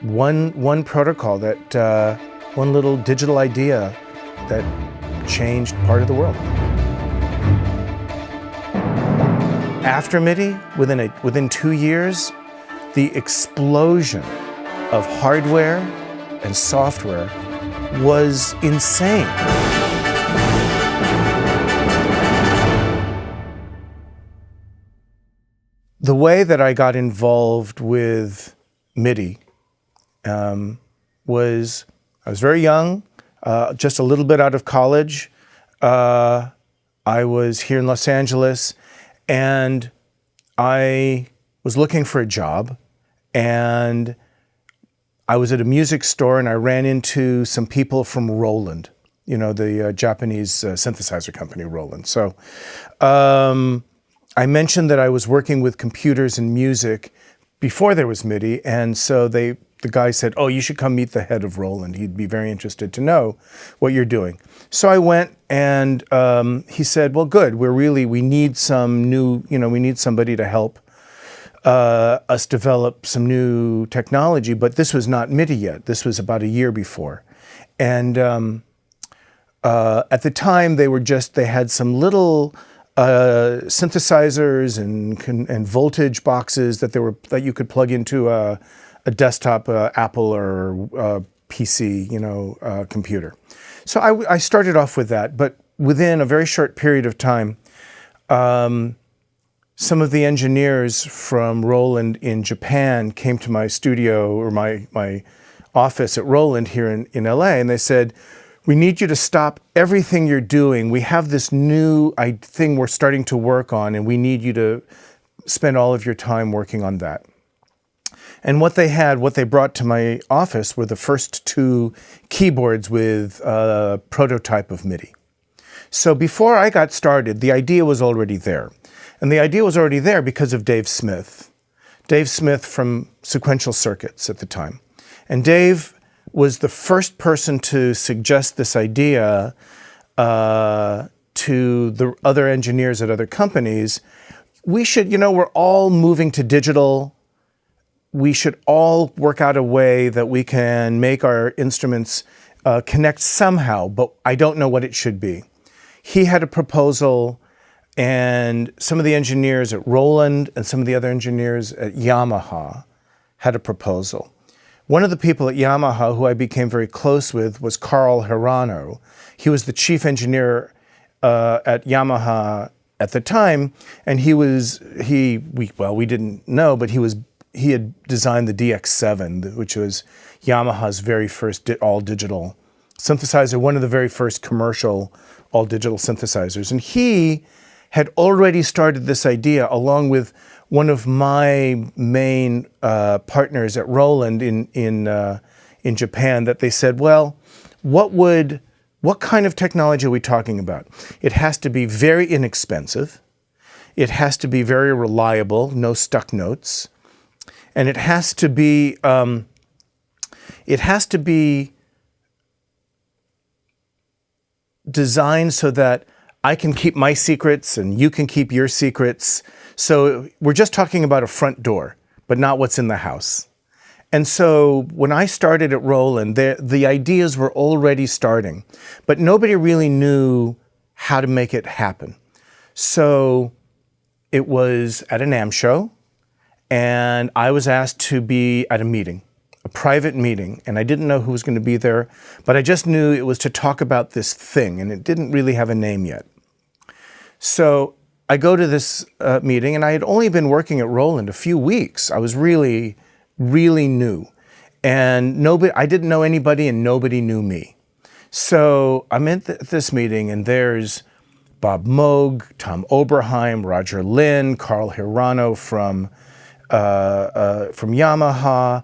One protocol that, one little digital idea that changed part of the world. After Midi, within 2 years, the explosion of hardware and software was insane. The way that I got involved with Midi was, I was very young, just a little bit out of college. I was here in Los Angeles, and I was looking for a job, and I was at a music store, and I ran into some people from Roland, you know, the Japanese synthesizer company, Roland. So I mentioned that I was working with computers and music before there was Midi, and so the guy said, "Oh, you should come meet the head of Roland. He'd be very interested to know what you're doing." So I went, and he said, "Well, good. We need some new, we need somebody to help us develop some new technology." But this was not Midi yet. This was about a year before, and at the time they had some little synthesizers and voltage boxes that you could plug into a desktop Apple or PC, computer. So I started off with that, but within a very short period of time, some of the engineers from Roland in Japan came to my studio or my office at Roland here in LA, and they said, "We need you to stop everything you're doing. We have this new thing we're starting to work on, and we need you to spend all of your time working on that." And what they brought to my office were the first 2 keyboards with a prototype of Midi. So before I got started, the idea was already there. And the idea was already there because of Dave Smith. Dave Smith from Sequential Circuits at the time. And Dave was the first person to suggest this idea to the other engineers at other companies. We should, we're all moving to digital. We should all work out a way that we can make our instruments connect somehow, but I don't know what it should be. He had a proposal, and some of the engineers at Roland and some of the other engineers at Yamaha had a proposal. One of the people at Yamaha who I became very close with was Carl Hirano. He was the chief engineer at Yamaha at the time, and we didn't know, but he had designed the DX7, which was Yamaha's very first all-digital synthesizer, one of the very first commercial all-digital synthesizers. And he had already started this idea along with one of my main partners at Roland in Japan, that they said, "Well, what kind of technology are we talking about? It has to be very inexpensive. It has to be very reliable, no stuck notes. And it has to be designed so that I can keep my secrets and you can keep your secrets. So we're just talking about a front door, but not what's in the house." And so when I started at Roland, the ideas were already starting, but nobody really knew how to make it happen. So it was at a NAMM show, and I was asked to be at a meeting, a private meeting, and I didn't know who was going to be there, but I just knew it was to talk about this thing, and it didn't really have a name yet. So I go to this meeting, and I had only been working at Roland a few weeks. I was really, really new, and I didn't know anybody, and nobody knew me. So I'm at this meeting, and there's Bob Moog, Tom Oberheim, Roger Lynn, Carl Hirano from Yamaha,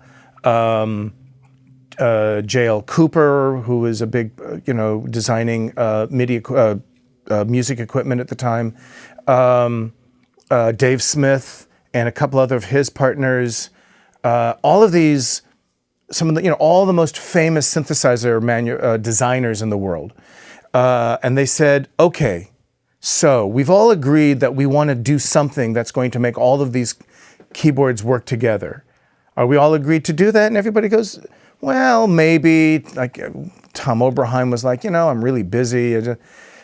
J.L. Cooper, who was a big, designing MIDI music equipment at the time, Dave Smith, and a couple other of his partners. All of these, some of the, all the most famous synthesizer designers in the world. And they said, "Okay, so we've all agreed that we want to do something that's going to make all of these keyboards work together. Are we all agreed to do that? And everybody goes, well, maybe. Like Tom Oberheim was like, I'm really busy.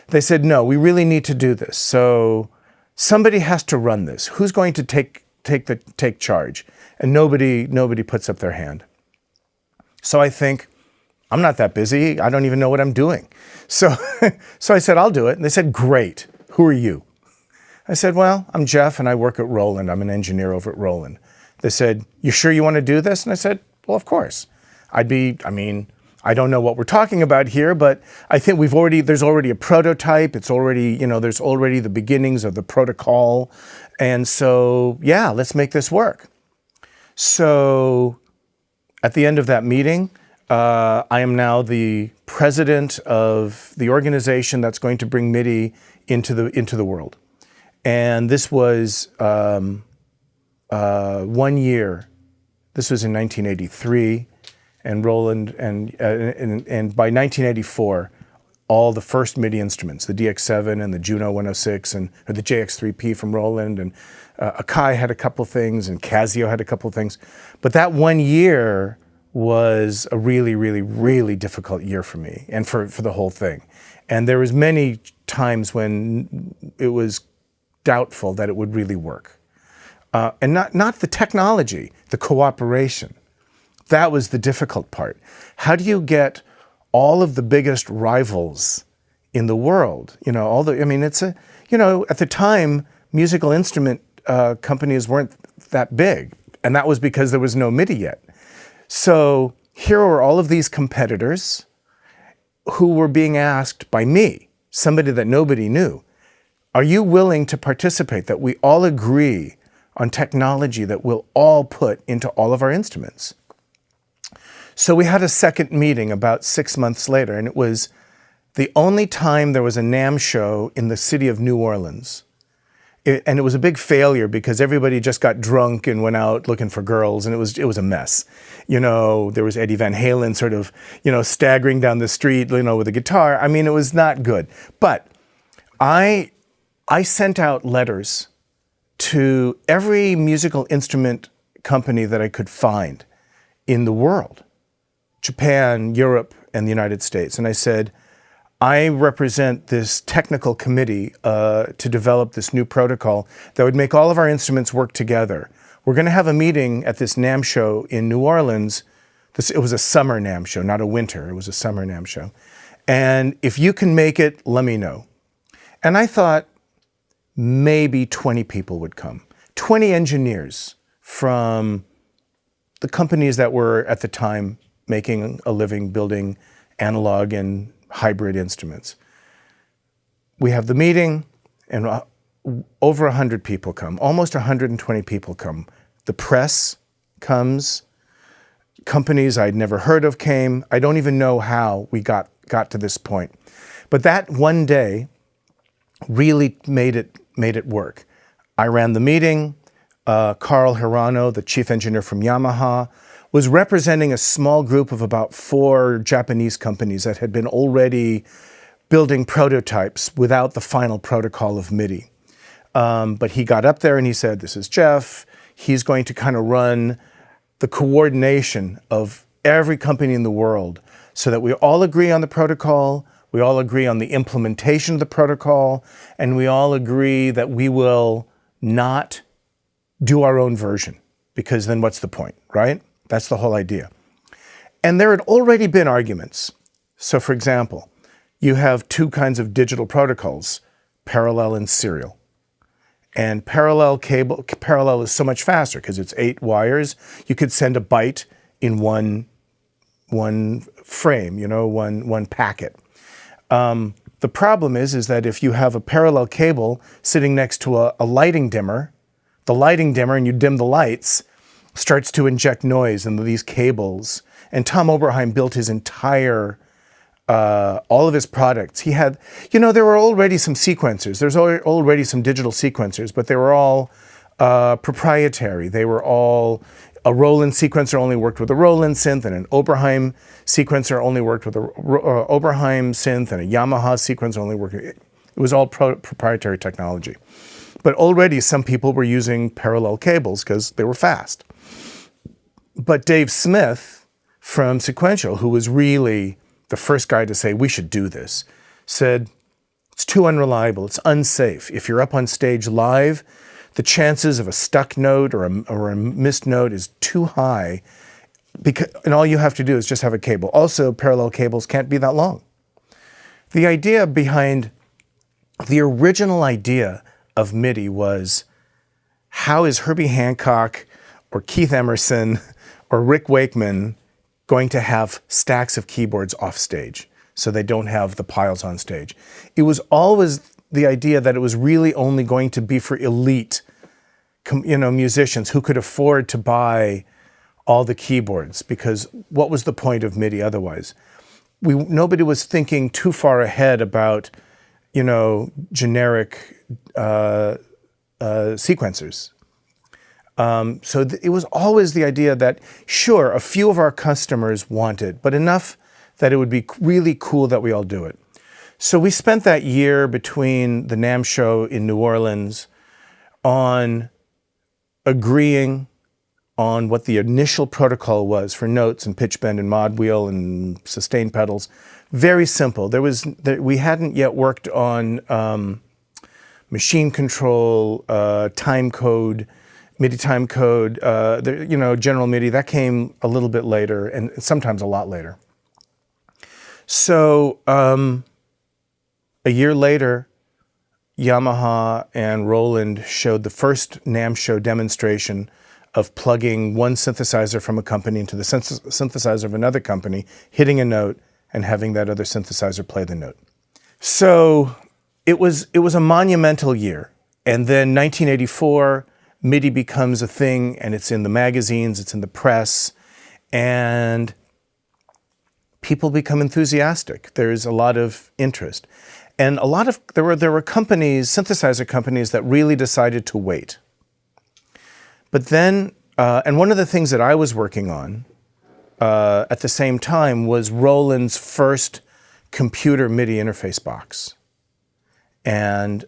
They said, no, we really need to do this. So somebody has to run this. Who's going to take charge? And nobody puts up their hand. So I think, I'm not that busy. I don't even know what I'm doing. So I said, I'll do it. And they said, great. Who are you? I said, well, I'm Jeff and I work at Roland. I'm an engineer over at Roland. They said, you sure you want to do this? And I said, well, of course. I don't know what we're talking about here, but I think there's already a prototype. It's already, there's already the beginnings of the protocol. And so, yeah, let's make this work. So at the end of that meeting, I am now the president of the organization that's going to bring Midi into the world. And this was 1 year. This was in 1983, and Roland, and by 1984, all the first Midi instruments, the DX7 and the Juno 106, or the JX3P from Roland, and Akai had a couple things, and Casio had a couple things. But that 1 year was a really, really, really difficult year for me and for the whole thing. And there was many times when it was doubtful that it would really work. And not the technology, the cooperation. That was the difficult part. How do you get all of the biggest rivals in the world? At the time, musical instrument companies weren't that big. And that was because there was no Midi yet. So here were all of these competitors who were being asked by me, somebody that nobody knew, are you willing to participate, that we all agree on technology that we'll all put into all of our instruments? So we had a second meeting about 6 months later, and it was the only time there was a NAMM show in the city of New Orleans. And it was a big failure because everybody just got drunk and went out looking for girls, and it was a mess. There was Eddie Van Halen sort of, staggering down the street, with a guitar. It was not good. But I sent out letters to every musical instrument company that I could find in the world, Japan, Europe, and the United States. And I said, I represent this technical committee to develop this new protocol that would make all of our instruments work together. We're going to have a meeting at this NAMM show in New Orleans. It was a summer NAMM show, not a winter. It was a summer NAMM show. And if you can make it, let me know. And I thought maybe 20 people would come. 20 engineers from the companies that were at the time making a living building analog and hybrid instruments. We have the meeting, and over 100 people come, almost 120 people come. The press comes, companies I'd never heard of came. I don't even know how we got to this point. But that one day really made it work. I ran the meeting. Carl Hirano, the chief engineer from Yamaha, was representing a small group of about 4 Japanese companies that had been already building prototypes without the final protocol of Midi. But he got up there and he said, this is Jeff. He's going to kind of run the coordination of every company in the world so that we all agree on the protocol, we all agree on the implementation of the protocol, and we all agree that we will not do our own version, because then what's the point, right? That's the whole idea. And there had already been arguments. So for example, you have 2 kinds of digital protocols, parallel and serial. And parallel is so much faster because it's 8 wires. You could send a byte in one frame, one packet. The problem is that if you have a parallel cable sitting next to a lighting dimmer, the lighting dimmer, and you dim the lights, starts to inject noise into these cables. And Tom Oberheim built his entire, all of his products. He had, there were already some sequencers. There's already some digital sequencers, but they were all proprietary. They were all, a Roland sequencer only worked with a Roland synth, and an Oberheim sequencer only worked with a Oberheim synth, and a Yamaha sequencer only worked with, it was all proprietary technology. But already some people were using parallel cables because they were fast. But Dave Smith from Sequential, who was really the first guy to say, we should do this, said, it's too unreliable, it's unsafe. If you're up on stage live, the chances of a stuck note or a missed note is too high, and all you have to do is just have a cable. Also, parallel cables can't be that long. The idea behind, the original idea of MIDI was, how is Herbie Hancock or Keith Emerson or Rick Wakeman going to have stacks of keyboards off stage so they don't have the piles on stage? It was always the idea that it was really only going to be for elite, musicians who could afford to buy all the keyboards, because what was the point of MIDI otherwise? Nobody was thinking too far ahead about, generic sequencers. So it was always the idea that, sure, a few of our customers want it, but enough that it would be really cool that we all do it. So we spent that year between the NAMM show in New Orleans on agreeing on what the initial protocol was for notes and pitch bend and mod wheel and sustain pedals. Very simple. We hadn't yet worked on machine control, time code, MIDI time code, general MIDI. That came a little bit later, and sometimes a lot later. So a year later, Yamaha and Roland showed the first NAMM show demonstration of plugging one synthesizer from a company into the synthesizer of another company, hitting a note, and having that other synthesizer play the note. So it was a monumental year. And then 1984, MIDI becomes a thing, and it's in the magazines, it's in the press, and people become enthusiastic. There's a lot of interest. And there were companies, synthesizer companies, that really decided to wait. But then, and one of the things that I was working on at the same time was Roland's first computer MIDI interface box. And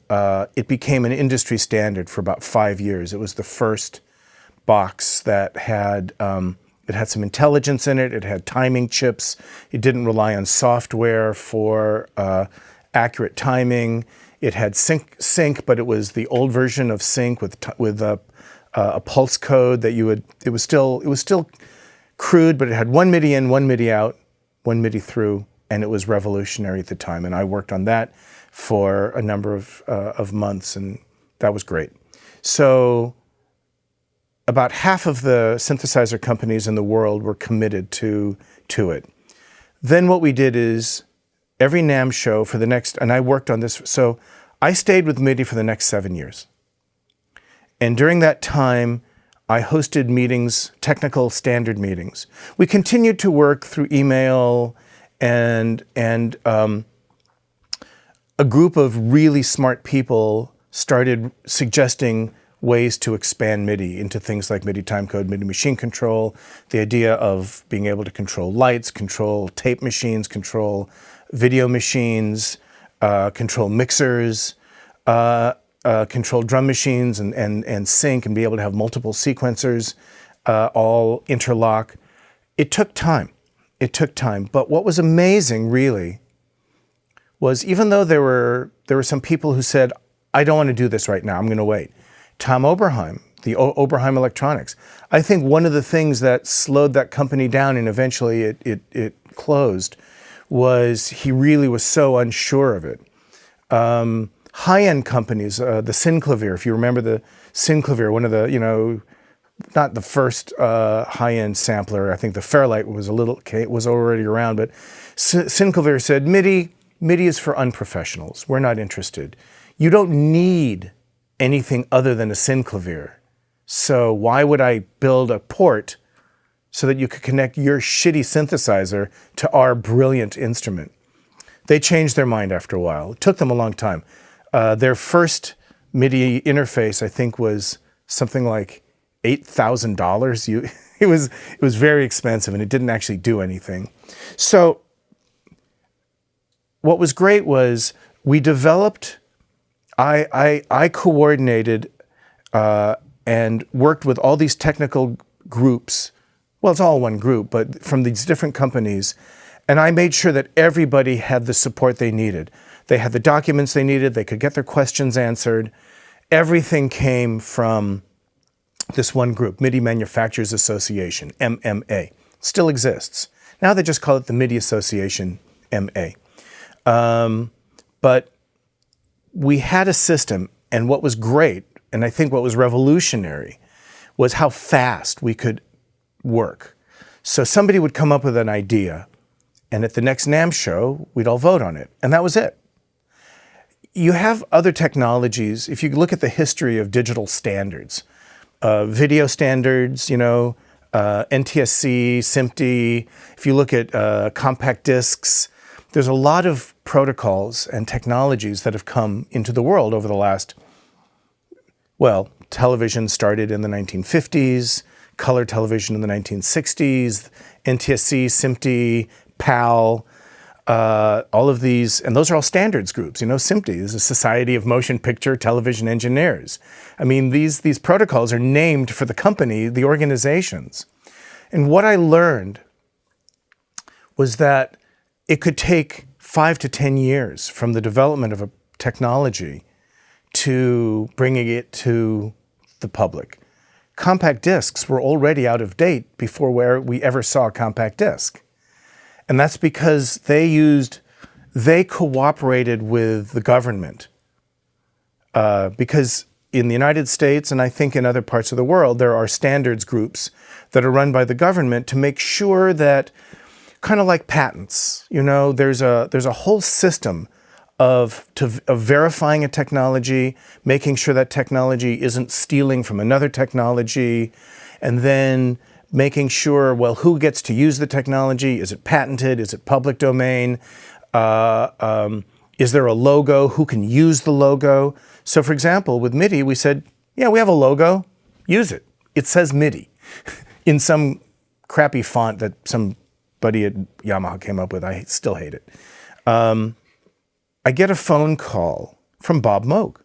it became an industry standard for about 5 years. It was the first box that had, it had some intelligence in it. It had timing chips. It didn't rely on software for accurate timing. It had sync, but it was the old version of sync with a pulse code that it was still crude, but it had one MIDI in, one MIDI out, one MIDI through, and it was revolutionary at the time. And I worked on that for a number of months, and that was great. So about half of the synthesizer companies in the world were committed to it. Then what we did is every NAMM show for the next, and I worked on this, so I stayed with MIDI for the next 7 years. And during that time, I hosted meetings, technical standard meetings. We continued to work through email and a group of really smart people started suggesting ways to expand MIDI into things like MIDI timecode, MIDI machine control, the idea of being able to control lights, control tape machines, control video machines, control mixers, control drum machines and sync, and be able to have multiple sequencers all interlock. It took time. But what was amazing, really, was even though there were some people who said, I don't want to do this right now, I'm going to wait. Tom Oberheim, the Oberheim Electronics, I think one of the things that slowed that company down and eventually it closed was he really was so unsure of it. High-end companies, the Synclavier, if you remember the Synclavier, one of the, not the first high-end sampler. I think the Fairlight was already around, but Synclavier said, MIDI is for unprofessionals. We're not interested. You don't need anything other than a Synclavier. So why would I build a port so that you could connect your shitty synthesizer to our brilliant instrument? They changed their mind after a while. It took them a long time. Their first MIDI interface, I think, was something like $8,000. It was very expensive, and it didn't actually do anything. So what was great was we developed. I coordinated and worked with all these technical groups well, it's all one group, but from these different companies. And I made sure that everybody had the support they needed. They had the documents they needed. They could get their questions answered. Everything came from this one group, Midi Manufacturers Association, MMA. Still exists. Now they just call it the Midi Association, MA. But we had a system, and what was great, and I think what was revolutionary, was how fast we could work. So somebody would come up with an idea, and at the next NAMM show, we'd all vote on it, and that was it. You have other technologies. If you look at the history of digital standards, video standards, NTSC, SMPTE, if you look at compact discs, there's a lot of protocols and technologies that have come into the world over the last, well, television started in the 1950s, color television in the 1960s, NTSC, SMPTE, PAL, all of these, and those are all standards groups. SMPTE is a Society of Motion Picture Television Engineers. I mean, these protocols are named for the company, the organizations. And what I learned was that it could take 5 to 10 years from the development of a technology to bringing it to the public. Compact discs were already out of date before we ever saw a compact disc. And that's because they cooperated with the government. Because in the United States, and I think in other parts of the world, there are standards groups that are run by the government to make sure that, kind of like patents, there's a whole system of verifying a technology, making sure that technology isn't stealing from another technology, and then making sure, well, who gets to use the technology? Is it patented? Is it public domain? Is there a logo? Who can use the logo? So for example, with Midi, we said, yeah, we have a logo, use it. It says Midi in some crappy font that somebody at Yamaha came up with. I still hate it. I get a phone call from Bob Moog.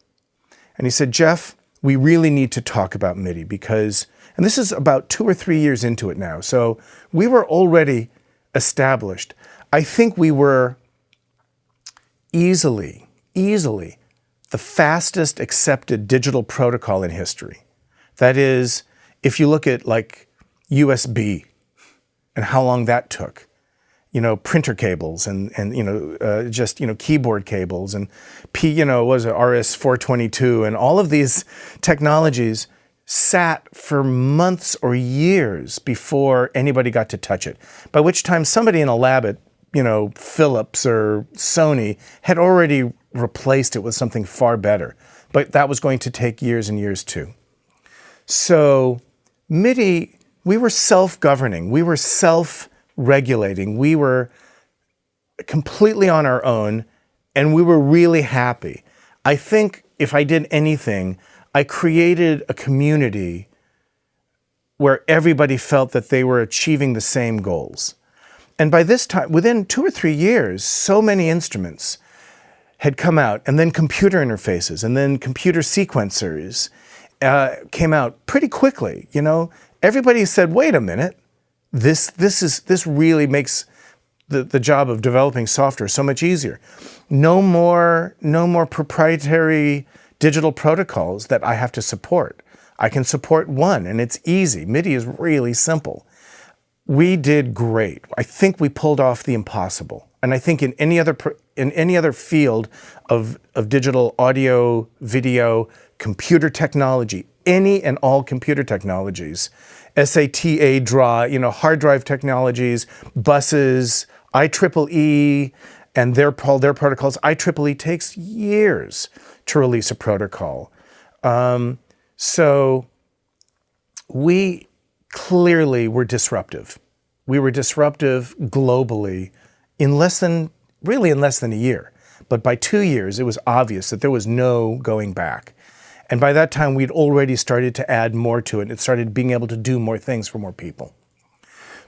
And he said, Jeff, we really need to talk about Midi because, and this is about 2 or 3 years into it now. So we were already established. I think we were easily the fastest accepted digital protocol in history. That is, if you look at like USB and how long that took, printer cables and keyboard cables and was it RS-422 and all of these technologies sat for months or years before anybody got to touch it. By which time somebody in a lab at Philips or Sony had already replaced it with something far better. But that was going to take years and years too. So Midi, we were self-governing. We were self-regulating. We were completely on our own, and we were really happy. I think if I did anything, I created a community where everybody felt that they were achieving the same goals. And by this time, within 2 or 3 years, so many instruments had come out, and then computer interfaces, and then computer sequencers came out pretty quickly. Everybody said, "Wait a minute, this really makes the job of developing software so much easier. No more proprietary digital protocols that I have to support. I can support one, and it's easy. Midi is really simple." We did great. I think we pulled off the impossible. And I think in any other field of digital audio, video, computer technology, any and all computer technologies, SATA draw, hard drive technologies, buses, IEEE, and their protocols. IEEE takes years to release a protocol. So we clearly were disruptive. We were disruptive globally in less than a year. But by 2 years, it was obvious that there was no going back. And by that time, we'd already started to add more to it. It started being able to do more things for more people.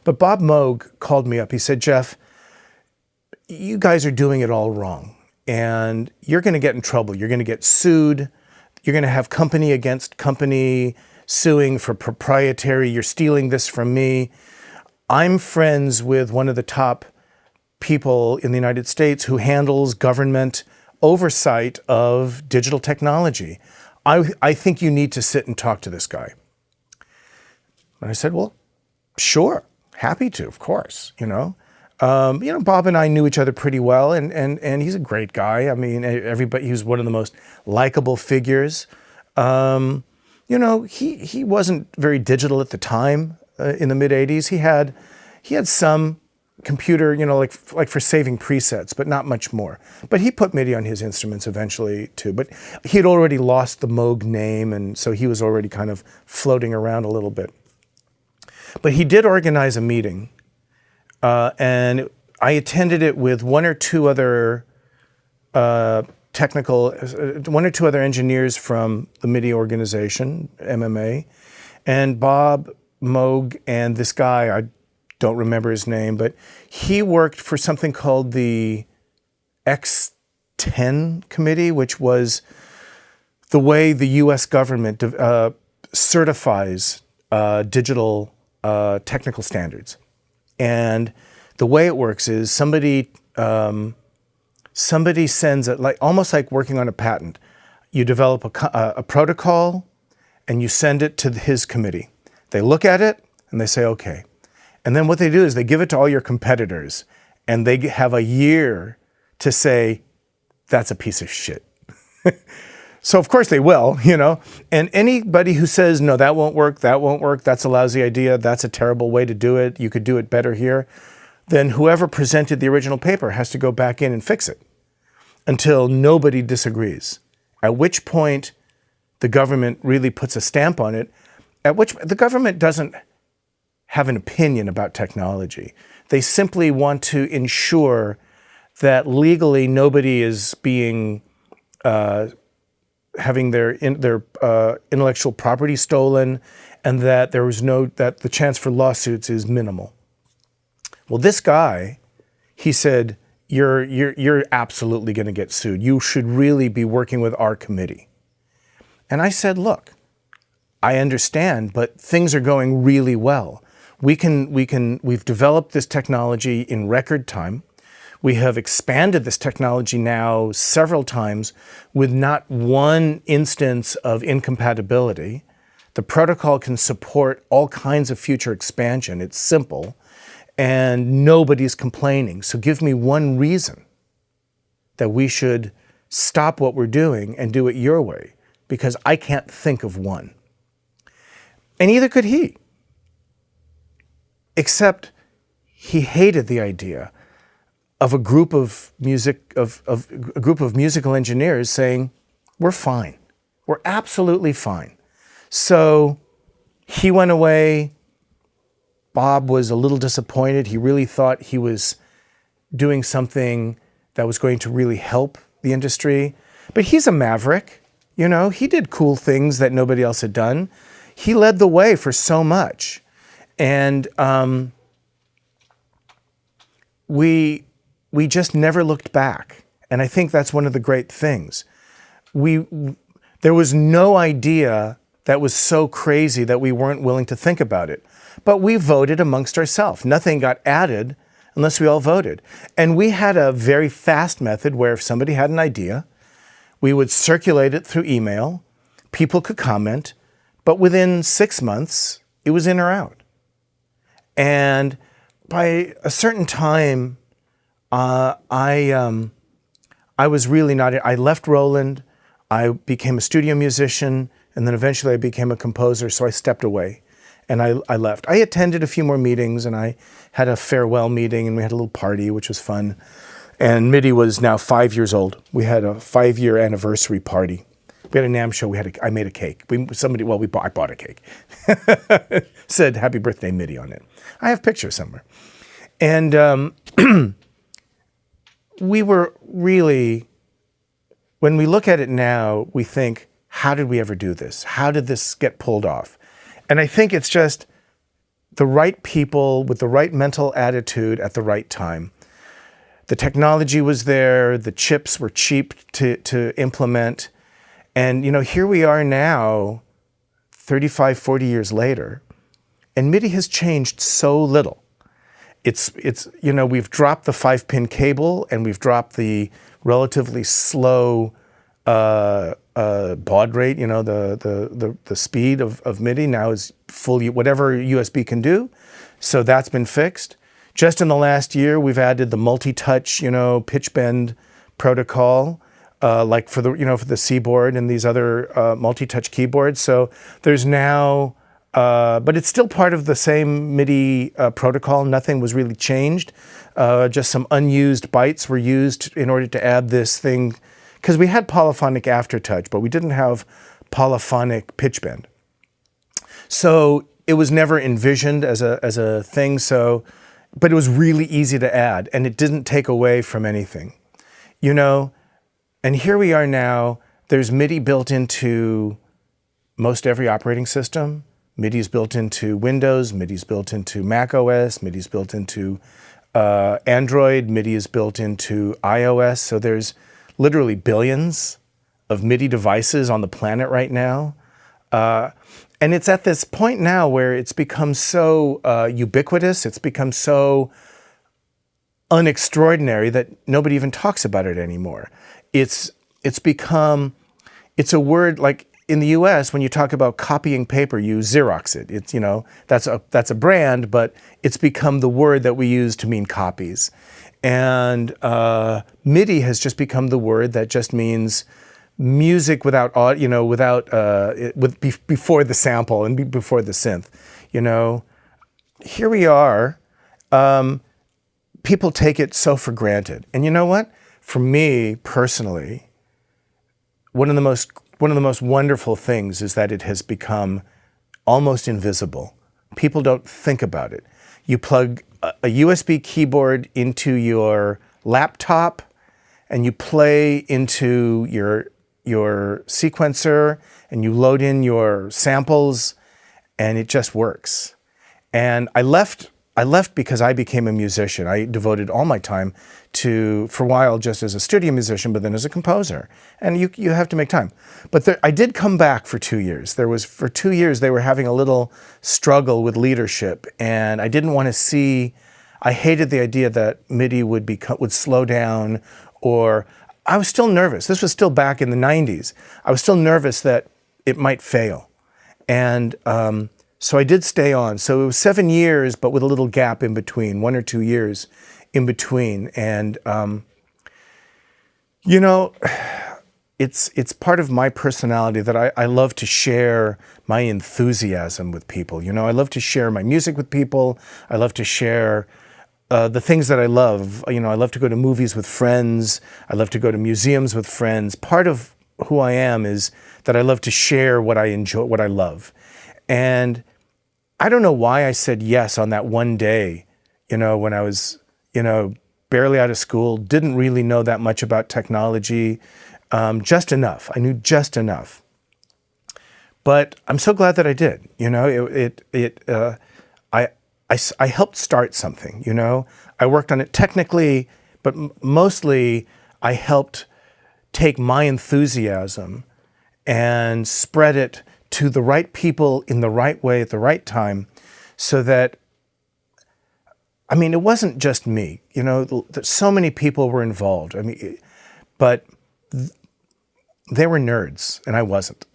But Bob Moog called me up. He said, Jeff, you guys are doing it all wrong. And you're going to get in trouble. You're going to get sued. You're going to have company against company suing for proprietary. You're stealing this from me. I'm friends with one of the top people in the United States who handles government oversight of digital technology. I think you need to sit and talk to this guy. And I said, well, sure, happy to, of course, Bob and I knew each other pretty well, and he's a great guy. I mean, everybody, he was one of the most likable figures. He wasn't very digital at the time in the mid-'80s. He had some computer, like for saving presets, but not much more. But he put MIDI on his instruments eventually too. But he had already lost the Moog name, and so he was already kind of floating around a little bit. But he did organize a meeting, and I attended it with one or two other engineers from the MIDI organization, MMA, and Bob, Moog, and this guy, I don't remember his name, but he worked for something called the X10 Committee, which was the way the US government certifies digital technical standards. And the way it works is somebody sends it, almost like working on a patent. You develop a protocol and you send it to his committee. They look at it and they say, okay. And then what they do is they give it to all your competitors, and they have a year to say, that's a piece of shit. So of course they will, and anybody who says, no, that won't work, that's a lousy idea, that's a terrible way to do it, you could do it better here, then whoever presented the original paper has to go back in and fix it until nobody disagrees. At which point the government really puts a stamp on it, at which the government doesn't have an opinion about technology. They simply want to ensure that legally nobody is being having their intellectual property stolen, and that that the chance for lawsuits is minimal. Well, this guy, he said, you're absolutely going to get sued. You should really be working with our committee. And I said, look, I understand, but things are going really well. We've developed this technology in record time. We have expanded this technology now several times with not one instance of incompatibility. The protocol can support all kinds of future expansion. It's simple, and nobody's complaining. So give me one reason that we should stop what we're doing and do it your way, because I can't think of one. And neither could he. Except he hated the idea of a group of musical engineers saying, we're fine. We're absolutely fine. So he went away. Bob was a little disappointed. He really thought he was doing something that was going to really help the industry. But he's a maverick. He did cool things that nobody else had done. He led the way for so much. And we just never looked back. And I think that's one of the great things. There was no idea that was so crazy that we weren't willing to think about it. But we voted amongst ourselves. Nothing got added unless we all voted. And we had a very fast method where if somebody had an idea, we would circulate it through email. People could comment. But within 6 months, it was in or out. And by a certain time, I was really not. I left Roland. I became a studio musician, and then eventually I became a composer. So I stepped away, and I left. I attended a few more meetings, and I had a farewell meeting, and we had a little party, which was fun. And MIDI was now 5 years old. We had a 5-year anniversary party. We had a NAMM show. I made a cake. I bought a cake. Said "Happy Birthday MIDI" on it. I have pictures somewhere. And we were really, when we look at it now, we think, how did we ever do this? How did this get pulled off? And I think it's just the right people with the right mental attitude at the right time. The technology was there. The chips were cheap to implement. And, here we are now, 35, 40 years later, and MIDI has changed so little. we've dropped the 5-pin cable and we've dropped the relatively slow baud rate, the speed of MIDI now is fully whatever USB can do. So that's been fixed. Just in the last year, we've added the multi-touch, pitch bend protocol, like for the Seaboard and these other multi-touch keyboards. So there's now, but it's still part of the same MIDI protocol. Nothing was really changed. Just some unused bytes were used in order to add this thing, because we had polyphonic aftertouch, but we didn't have polyphonic pitch bend. So it was never envisioned as a thing. So, but it was really easy to add, and it didn't take away from anything, And here we are now. There's MIDI built into most every operating system. MIDI is built into Windows. MIDI is built into Mac OS. MIDI is built into Android. MIDI is built into iOS. So there's literally billions of MIDI devices on the planet right now. And it's at this point now where it's become so ubiquitous, it's become so unextraordinary that nobody even talks about it anymore. It's a word like in the US, when you talk about copying paper, you Xerox it. It's, that's a brand, but it's become the word that we use to mean copies. And MIDI has just become the word that just means music without before the sample and before the synth. Here we are. People take it so for granted, and you know what? For me personally, one of the most wonderful things is that it has become almost invisible. People don't think about it. You plug a USB keyboard into your laptop, and you play into your sequencer, and you load in your samples, and it just works. And I left because I became a musician. I devoted all my time for a while just as a studio musician, but then as a composer. And you have to make time. But I did come back for 2 years. For 2 years, they were having a little struggle with leadership, and I didn't want to see. I hated the idea that MIDI would slow down, or I was still nervous. This was still back in the 90s. I was still nervous that it might fail. And so I did stay on. So it was 7 years, but with a little gap in between, 1 or 2 years in between. And, it's part of my personality that I love to share my enthusiasm with people. I love to share my music with people. I love to share the things that I love. I love to go to movies with friends. I love to go to museums with friends. Part of who I am is that I love to share what I enjoy, what I love. And I don't know why I said yes on that one day, when I was, barely out of school, didn't really know that much about technology, just enough. I knew just enough. But I'm so glad that I did. I helped start something, I worked on it technically, but mostly I helped take my enthusiasm and spread it to the right people in the right way at the right time, so that, it wasn't just me, so many people were involved. But they were nerds and I wasn't.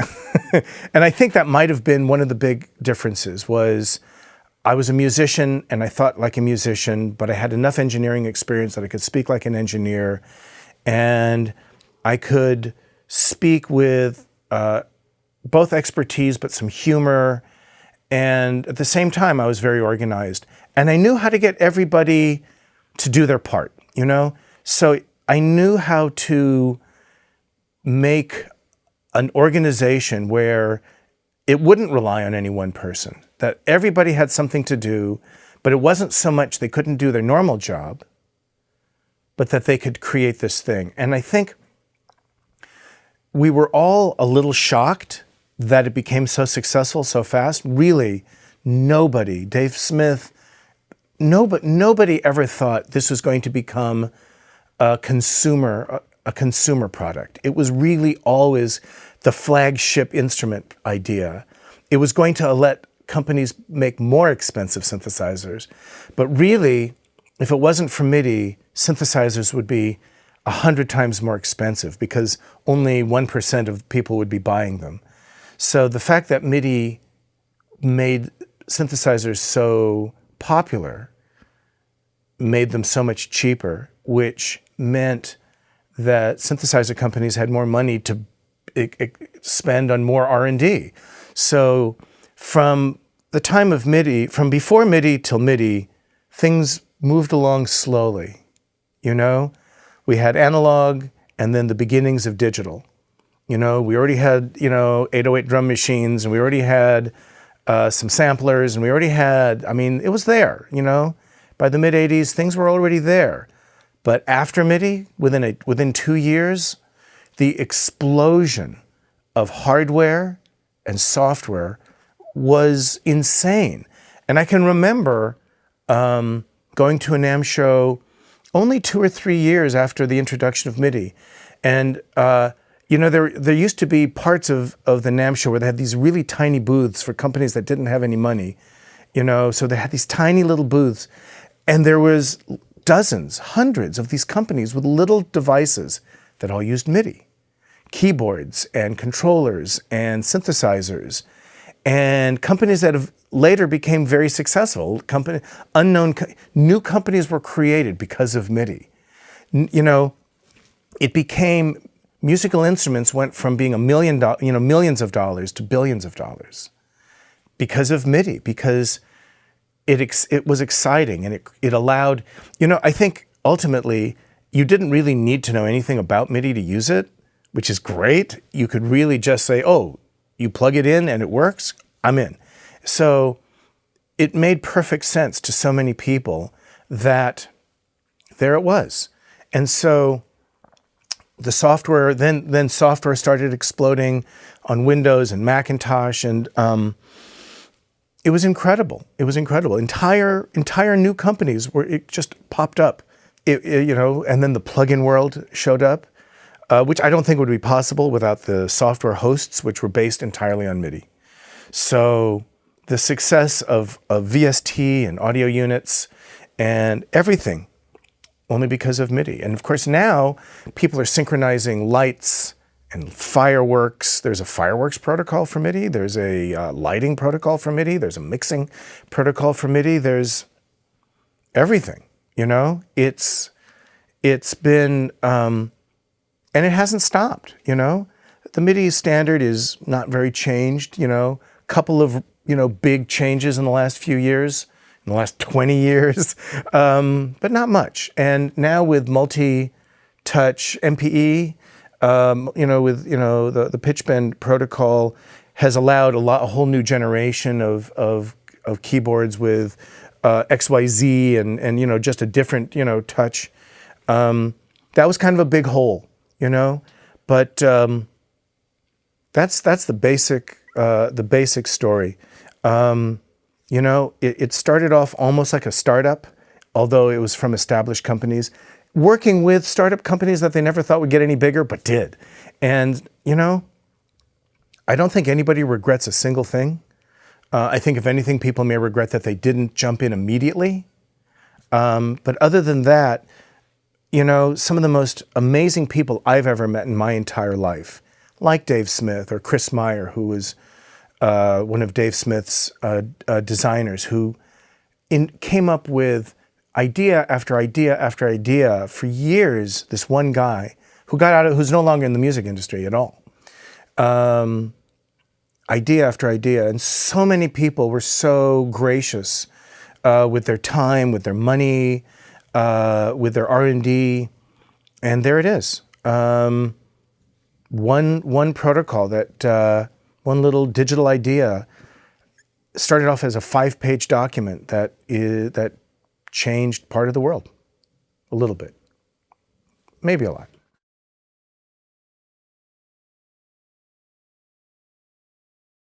And I think that might have been one of the big differences. Was I was a musician and I thought like a musician, but I had enough engineering experience that I could speak like an engineer, and I could speak with both expertise but some humor, and at the same time I was very organized, and I knew how to get everybody to do their part, So I knew how to make an organization where it wouldn't rely on any one person, that everybody had something to do, but it wasn't so much they couldn't do their normal job, but that they could create this thing. And I think we were all a little shocked that it became so successful so fast. Really, nobody, Dave Smith, nobody ever thought this was going to become a consumer product. It was really always the flagship instrument idea. It was going to let companies make more expensive synthesizers. But really, if it wasn't for MIDI, synthesizers would be 100 times more expensive because only 1% of people would be buying them. So the fact that MIDI made synthesizers so popular made them so much cheaper, which meant that synthesizer companies had more money to spend on more R&D. So from the time of MIDI, from before MIDI till MIDI, things moved along slowly. You know, we had analog and then the beginnings of digital. You know, we already had, 808 drum machines, and we already had some samplers, and we already had, it was there, By the mid-'80s, things were already there. But after MIDI, within 2 years, the explosion of hardware and software was insane. And I can remember going to a NAMM show only 2 or 3 years after the introduction of MIDI. And, there used to be parts of the NAMM show where they had these really tiny booths for companies that didn't have any money. So they had these tiny little booths. And there was dozens, hundreds of these companies with little devices that all used MIDI. Keyboards and controllers and synthesizers. And companies that have later became very successful. New companies were created because of MIDI. It became, musical instruments went from being millions of dollars to billions of dollars because of MIDI, because it was exciting and it allowed, I think ultimately you didn't really need to know anything about MIDI to use it, which is great. You could really just say, oh, you plug it in and it works, I'm in. So it made perfect sense to so many people that there it was. And so the software, then software started exploding on Windows and Macintosh, and it was incredible. It was incredible. Entire new companies it just popped up, and then the plugin world showed up, which I don't think would be possible without the software hosts, which were based entirely on MIDI. So the success of VST and audio units and everything, only because of MIDI. And of course now people are synchronizing lights and fireworks. There's a fireworks protocol for MIDI. There's a lighting protocol for MIDI. There's a mixing protocol for MIDI. There's everything, It's been, and it hasn't stopped, The MIDI standard is not very changed, Couple of, big changes in the last few years, in the last 20 years, but not much. And now with multi-touch MPE, the pitch bend protocol has allowed a whole new generation of keyboards with XYZ and just a different touch. That was kind of a big hole, but that's the basic story. It started off almost like a startup, although it was from established companies, working with startup companies that they never thought would get any bigger, but did. And, I don't think anybody regrets a single thing. I think if anything, people may regret that they didn't jump in immediately. But other than that, some of the most amazing people I've ever met in my entire life, like Dave Smith or Chris Meyer, who was one of Dave Smith's designers, who came up with idea after idea after idea for years. This one guy who's no longer in the music industry at all. Idea after idea, and so many people were so gracious with their time, with their money, with their R&D, and there it is. One protocol that. One little digital idea started off as a 5-page document that changed part of the world. A little bit. Maybe a lot.